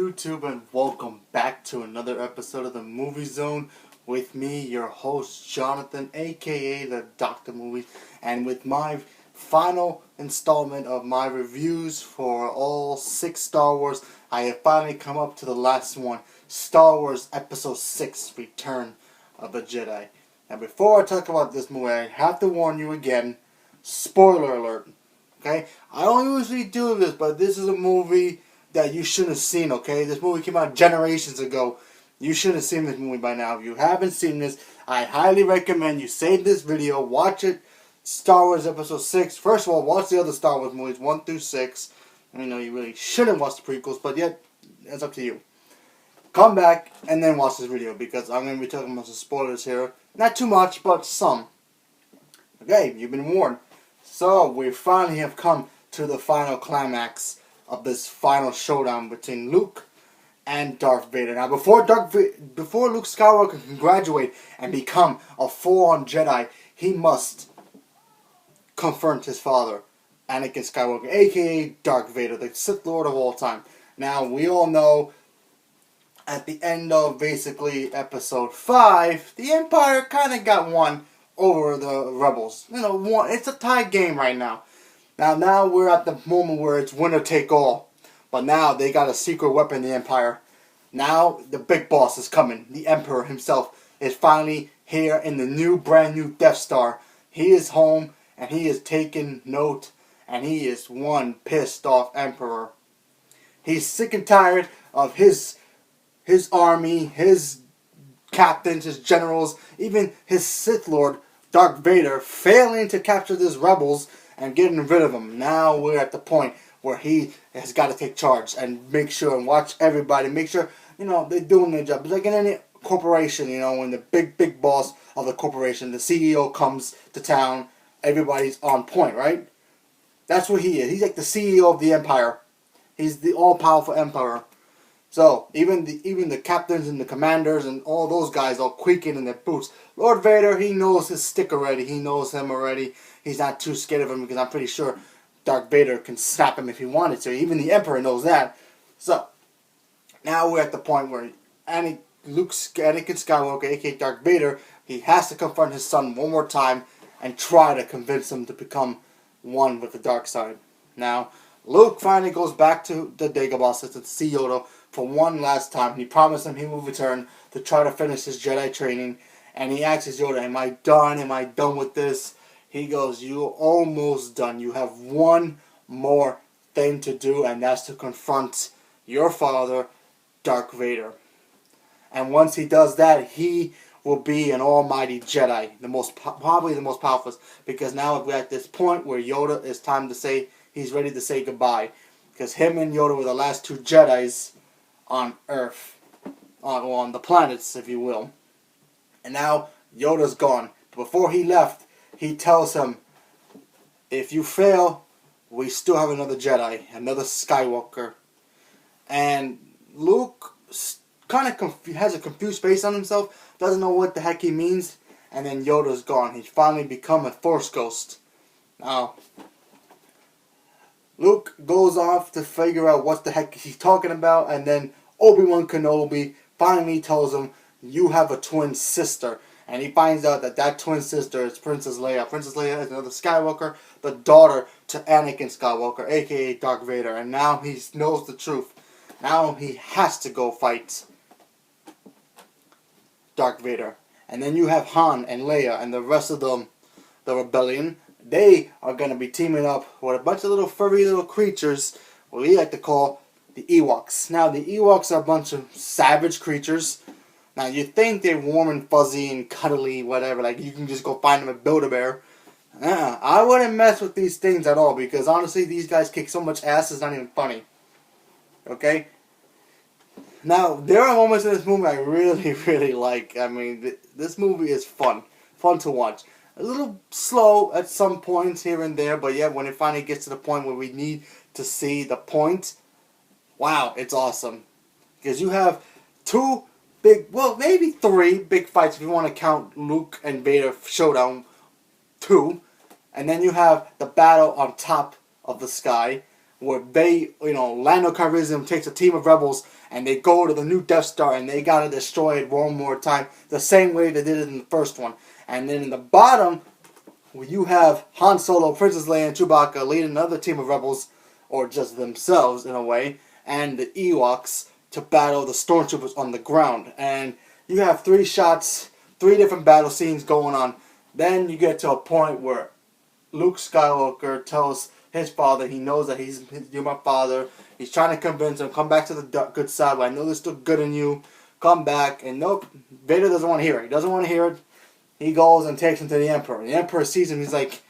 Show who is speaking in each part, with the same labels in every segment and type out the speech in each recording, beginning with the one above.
Speaker 1: YouTube, and welcome back to another episode of the Movie Zone with me, your host Jonathan, aka the Dr. Movies, and with my final installment of my reviews for all 6 Star Wars. I have finally come up to the last one, Star Wars Episode 6, Return of the Jedi. Now before I talk about this movie, I have to warn you again, spoiler alert, okay? I don't usually do this, but this is a movie that you shouldn't have seen, okay? This movie came out generations ago. You should have seen this movie by now. If you haven't seen this, I highly recommend you save this video, watch it, Star Wars Episode 6. First of all, watch the other Star Wars movies, 1 through 6. I know you really shouldn't watch the prequels, but yet, it's up to you. Come back and then watch this video, because I'm going to be talking about some spoilers here. Not too much, but some. Okay, you've been warned. So, we finally have come to the final climax of this final showdown between Luke and Darth Vader. Now, before Luke Skywalker can graduate and become a full-on Jedi, he must confront his father, Anakin Skywalker, aka Darth Vader, the Sith Lord of all time. Now, we all know at the end of basically Episode 5, the Empire kind of got won over the Rebels. You know, it's a tied game right now. Now we're at the moment where it's winner take all. But now they got a secret weapon, the Empire. Now the big boss is coming. The Emperor himself is finally here in the brand new Death Star. He is home and he is taking note, and he is one pissed off Emperor. He's sick and tired of his army, his captains, his generals, even his Sith Lord, Darth Vader, failing to capture these rebels and getting rid of them. Now we're at the point where he has got to take charge and make sure and watch everybody. Make sure, they're doing their job. It's like in any corporation, when the big boss of the corporation, the CEO comes to town, everybody's on point, right? That's what he is. He's like the CEO of the Empire. He's the all-powerful Emperor. So, even the captains and the commanders and all those guys are quaking in their boots. Lord Vader, he knows his stick already. He knows him already. He's not too scared of him, because I'm pretty sure Darth Vader can snap him if he wanted to. Even the Emperor knows that. So, now we're at the point where Anakin Skywalker, aka Darth Vader, he has to confront his son one more time and try to convince him to become one with the dark side. Now, Luke finally goes back to the Dagobah system to see Yoda for one last time. He promised him he will return to try to finish his Jedi training. And he asks Yoda, am I done? Am I done with this? He goes, you're almost done. You have one more thing to do, and that's to confront your father, Darth Vader. And once he does that, he will be an almighty Jedi, probably the most powerful, because now we're at this point where Yoda is time to say, he's ready to say goodbye, because him and Yoda were the last 2 Jedis on Earth, on the planets, if you will. And now Yoda's gone. But before he left, he tells him, if you fail, we still have another Jedi, another Skywalker. And Luke kind of has a confused face on himself, doesn't know what the heck he means, and then Yoda's gone. He's finally become a Force ghost. Now, Luke goes off to figure out what the heck he's talking about, and then Obi-Wan Kenobi finally tells him, you have a twin sister. And he finds out that twin sister is Princess Leia. Princess Leia is another Skywalker, the daughter to Anakin Skywalker, aka Darth Vader. And now he knows the truth. Now he has to go fight Darth Vader. And then you have Han and Leia and the rest of the rebellion. They are going to be teaming up with a bunch of little furry little creatures, what we like to call the Ewoks. Now, the Ewoks are a bunch of savage creatures. Now, you think they're warm and fuzzy and cuddly, whatever, like you can just go find them at Build-A-Bear. I wouldn't mess with these things at all, because honestly, these guys kick so much ass, it's not even funny. Okay? Now, there are moments in this movie I really, really like. I mean, this movie is fun. Fun to watch. A little slow at some points here and there, but yeah, when it finally gets to the point where we need to see the point, wow, it's awesome. Because you have 2 maybe 3 big fights if you want to count Luke and Vader showdown 2. And then you have the battle on top of the sky where they, Lando Calrissian takes a team of rebels and they go to the new Death Star and they gotta destroy it one more time, the same way they did it in the first one. And then in the bottom, you have Han Solo, Princess Leia, and Chewbacca leading another team of rebels, or just themselves in a way, and the Ewoks to battle the stormtroopers on the ground. And you have three shots, three different battle scenes going on. Then you get to a point where Luke Skywalker tells his father, he knows that you're my father. He's trying to convince him, come back to the good side. I know there's still good in you. Come back. And nope, Vader doesn't want to hear it. He doesn't want to hear it. He goes and takes him to the Emperor. The Emperor sees him. He's like,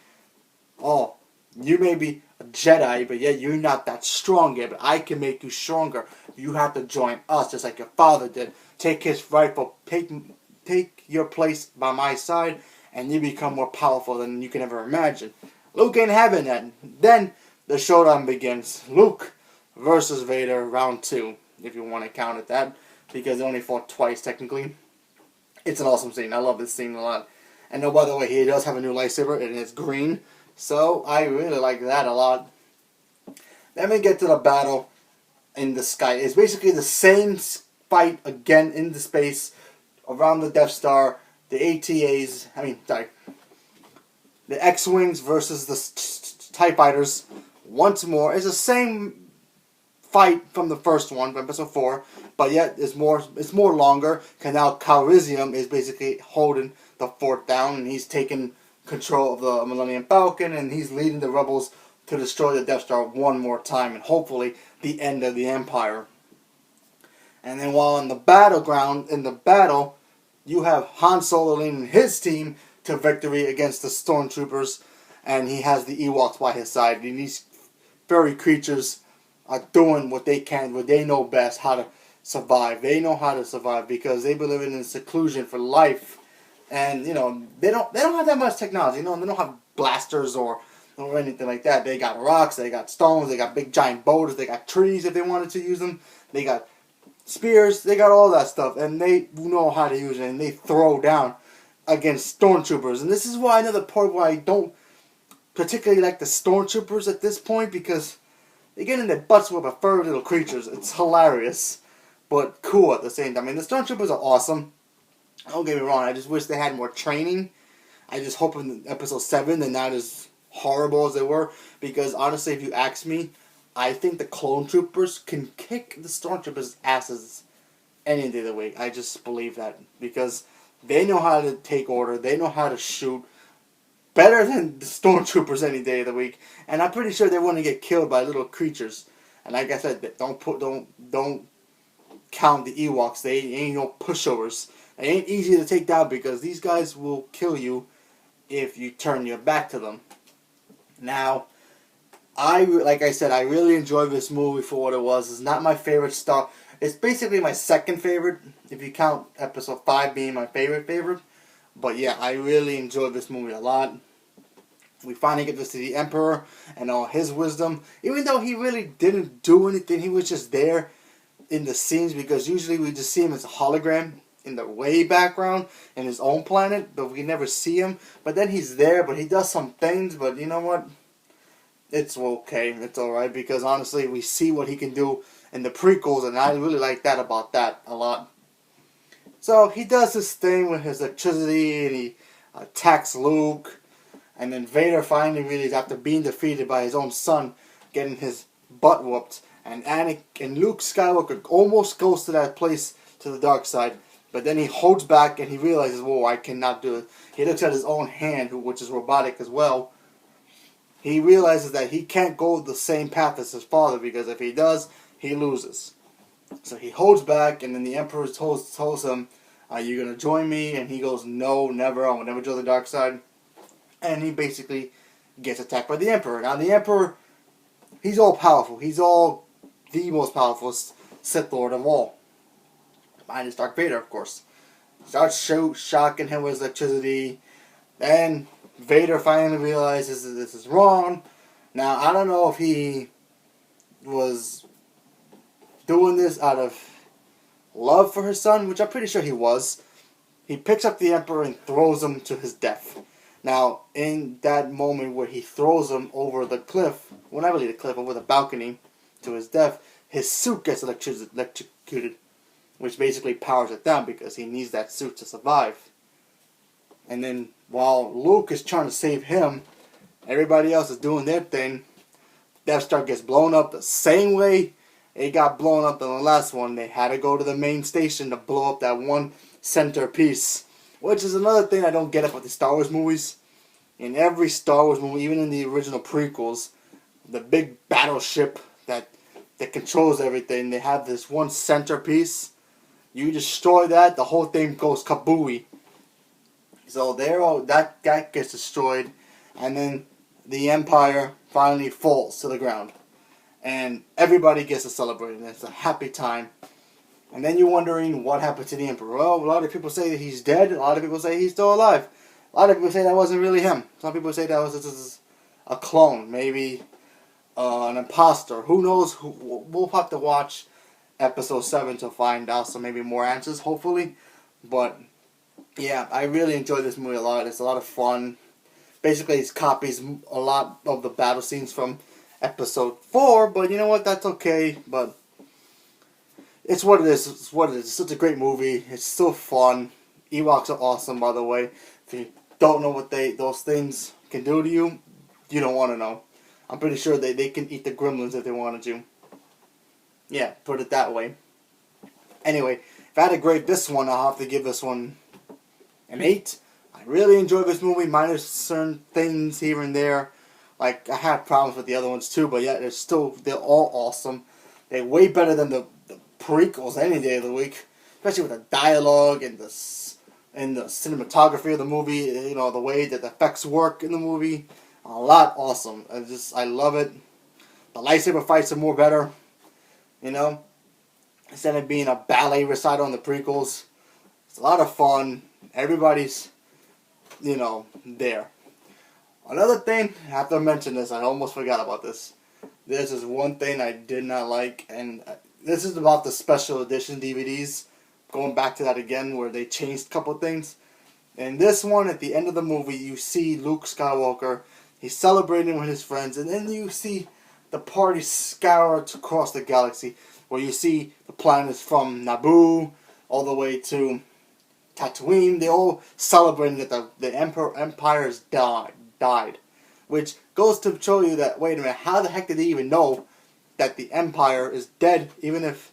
Speaker 1: oh, you may be a Jedi, but yet you're not that strong yet. But I can make you stronger. You have to join us, just like your father did. Take his rightful, take your place by my side, and you become more powerful than you can ever imagine. Luke ain't having that. Then the showdown begins. Luke versus Vader, round 2, if you want to count it that, because they only fought twice technically. It's an awesome scene. I love this scene a lot. And oh, by the way, he does have a new lightsaber, and it's green. So I really like that a lot. Then we get to the battle in the sky. It's basically the same fight again in the space around the Death Star. The the X-Wings versus the TIE Fighters once more. It's the same fight from the first one, episode 4, but yet it's more longer, because now Calrissian is basically holding the fort down, and he's taking control of the Millennium Falcon, and he's leading the rebels to destroy the Death Star one more time, and hopefully the end of the Empire. And then while in the battleground, in the battle, you have Han Solo leading his team to victory against the Stormtroopers, and he has the Ewoks by his side, and these furry creatures are doing what they can, what they know best, how to survive. They know how to survive because they've been living in seclusion for life, and they don't have that much technology. They don't have blasters or anything like that. They got rocks, they got stones, they got big giant boulders, they got trees if they wanted to use them. They got spears, they got all that stuff, and they know how to use it, and they throw down against stormtroopers. And this is why another part where I don't particularly like the stormtroopers at this point, because they get in their butts with furry little creatures. It's hilarious, but cool at the same time. I mean, the Stormtroopers are awesome. Don't get me wrong, I just wish they had more training. I just hope in episode 7 they're not as horrible as they were, because honestly, if you ask me, I think the clone troopers can kick the Stormtroopers' asses any day of the week. I just believe that, because they know how to take order, they know how to shoot, better than the stormtroopers any day of the week, and I'm pretty sure they wouldn't get killed by little creatures. And like I said, don't count the Ewoks. They ain't no pushovers. They ain't easy to take down, because these guys will kill you if you turn your back to them. Now, like I said, I really enjoyed this movie for what it was. It's not my favorite Star. It's basically my second favorite, if you count episode 5 being my favorite. But yeah, I really enjoyed this movie a lot. We finally get to see the Emperor and all his wisdom. Even though he really didn't do anything, he was just there in the scenes, because usually we just see him as a hologram in the way background in his own planet, but we never see him. But then he's there, but he does some things, but you know what? It's okay. It's alright, because honestly, we see what he can do in the prequels, and I really like that about that a lot. So he does this thing with his electricity, and he attacks Luke. And then Vader finally realizes, after being defeated by his own son, getting his butt whooped, and Luke Skywalker almost goes to that place, to the dark side, but then he holds back and he realizes, whoa, I cannot do it. He looks at his own hand, which is robotic as well. He realizes that he can't go the same path as his father, because if he does, he loses. So he holds back, and then the Emperor tells him, are you going to join me? And he goes, no, never, I will never join the dark side. And he basically gets attacked by the Emperor. Now the Emperor, he's all powerful. He's the most powerful Sith Lord of all. Minus Darth Vader, of course. Starts shocking him with electricity. Then Vader finally realizes that this is wrong. Now, I don't know if he was doing this out of love for his son, which I'm pretty sure he was. He picks up the Emperor and throws him to his death. Now, in that moment where he throws him over the cliff, well, not really the cliff, over the balcony to his death, his suit gets electrocuted, which basically powers it down because he needs that suit to survive. And then while Luke is trying to save him, everybody else is doing their thing. Death Star gets blown up the same way it got blown up in the last one. They had to go to the main station to blow up that one centerpiece. Which is another thing I don't get about the Star Wars movies. In every Star Wars movie, even in the original prequels, the big battleship that controls everything, they have this one centerpiece. You destroy that, the whole thing goes kabooey. So that gets destroyed, and then the Empire finally falls to the ground. And everybody gets to celebrate, and it's a happy time. And then you're wondering what happened to the Emperor. Well, a lot of people say that he's dead. A lot of people say he's still alive. A lot of people say that wasn't really him. Some people say that was just a clone, maybe an imposter. Who knows? We'll have to watch episode 7 to find out some maybe more answers, hopefully. But yeah, I really enjoyed this movie a lot. It's a lot of fun. Basically, it copies a lot of the battle scenes from episode 4, but you know what? That's okay. But it's what it is. It's what it is. It's such a great movie. It's so fun. Ewoks are awesome, by the way. If you don't know what those things can do to you, you don't want to know. I'm pretty sure they can eat the gremlins if they wanted to. Yeah, put it that way. Anyway, if I had to grade this one, I'll have to give this one an 8. I really enjoyed this movie, minus certain things here and there. Like, I had problems with the other ones too, but yeah, they're all awesome. They're way better than the prequels any day of the week. Especially with the dialogue and the cinematography of the movie, you know, the way that the effects work in the movie. A lot awesome. I love it. The lightsaber fights are more better, you know. Instead of being a ballet recital in the prequels. It's a lot of fun. Everybody's, you know, there. Another thing, I have to mention this, I almost forgot about this. This is one thing I did not like, and this is about the special edition DVDs. Going back to that again, where they changed a couple things. In this one, at the end of the movie, you see Luke Skywalker. He's celebrating with his friends, and then you see the party scour across the galaxy, where you see the planets from Naboo all the way to Tatooine. They all celebrating that the Empire's died, which goes to show you that, wait a minute, how the heck did they even know that the Empire is dead, even if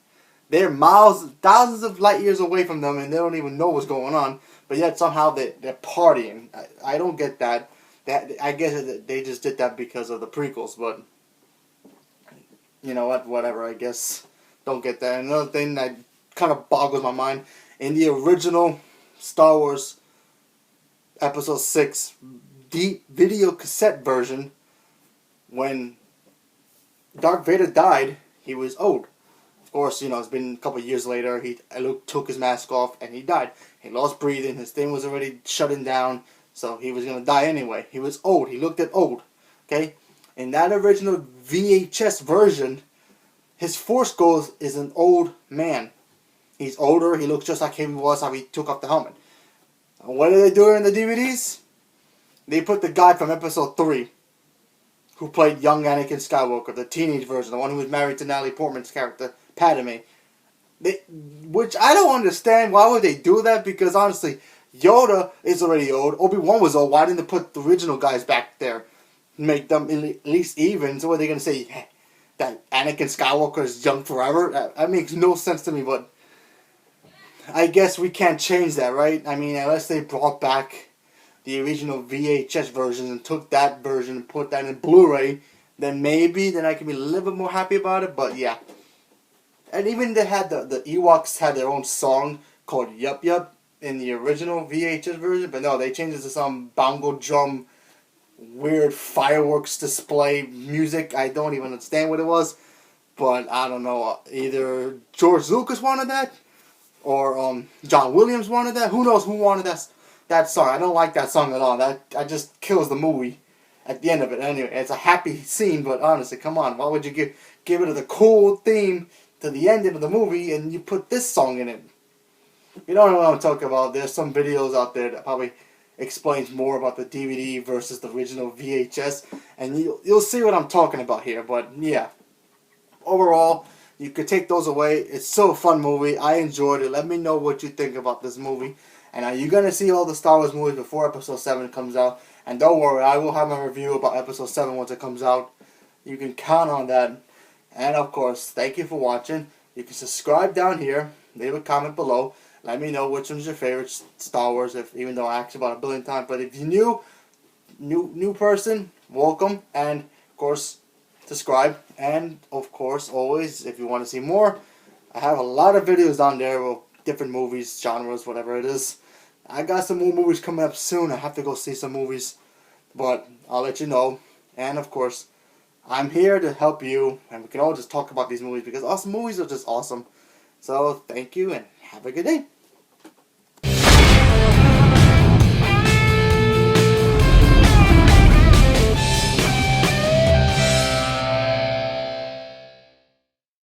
Speaker 1: they're thousands of light years away from them, and they don't even know what's going on, but yet somehow they're partying. I don't get that. I guess they just did that because of the prequels, but you know what, whatever, I guess. Don't get that. Another thing that kind of boggles my mind, in the original Star Wars Episode 6 video cassette version, when Darth Vader died, he was old. Of course, you know, it's been a couple of years later, Luke took his mask off and he died. He lost breathing, his thing was already shutting down, so he was going to die anyway. He was old, he looked old, okay? In that original VHS version, his Force Ghost is an old man. He's older, he looks just like he was how he took off the helmet. And what did they do in the DVDs? They put the guy from Episode 3, who played young Anakin Skywalker, the teenage version, the one who was married to Natalie Portman's character, Padme. Which I don't understand. Why would they do that? Because honestly, Yoda is already old. Obi-Wan was old. Why didn't they put the original guys back there? Make them at least even. So what are they going to say? Hey, that Anakin Skywalker is young forever? That makes no sense to me, but I guess we can't change that, right? I mean, unless they brought back the original VHS versions and took that version and put that in Blu-ray, then I can be a little bit more happy about it, but yeah. And even they had the Ewoks had their own song called Yup Yup in the original VHS version, but no, they changed it to some bongo drum, weird fireworks display music. I don't even understand what it was, but I don't know, either George Lucas wanted that, or John Williams wanted that. Who knows who wanted that song. I don't like that song at all. That just kills the movie at the end of it. Anyway, it's a happy scene, but honestly, come on. Why would you give it the cool theme to the ending of the movie and you put this song in it? You don't know what I'm talking about. There's some videos out there that probably explains more about the DVD versus the original VHS, and you'll see what I'm talking about here. But yeah, overall, you could take those away. It's so a fun movie. I enjoyed it. Let me know what you think about this movie. And you're going to see all the Star Wars movies before Episode 7 comes out. And don't worry, I will have my review about Episode 7 once it comes out. You can count on that. And of course, thank you for watching. You can subscribe down here. Leave a comment below. Let me know which one's your favorite Star Wars, even though I asked about 1,000,000,000 times. But if you're new person, welcome. And of course, subscribe. And of course, always, if you want to see more, I have a lot of videos on there with different movies, genres, whatever it is. I got some more movies coming up soon. I have to go see some movies, but I'll let you know. And of course, I'm here to help you, and we can all just talk about these movies because awesome movies are just awesome. So thank you and have a good day.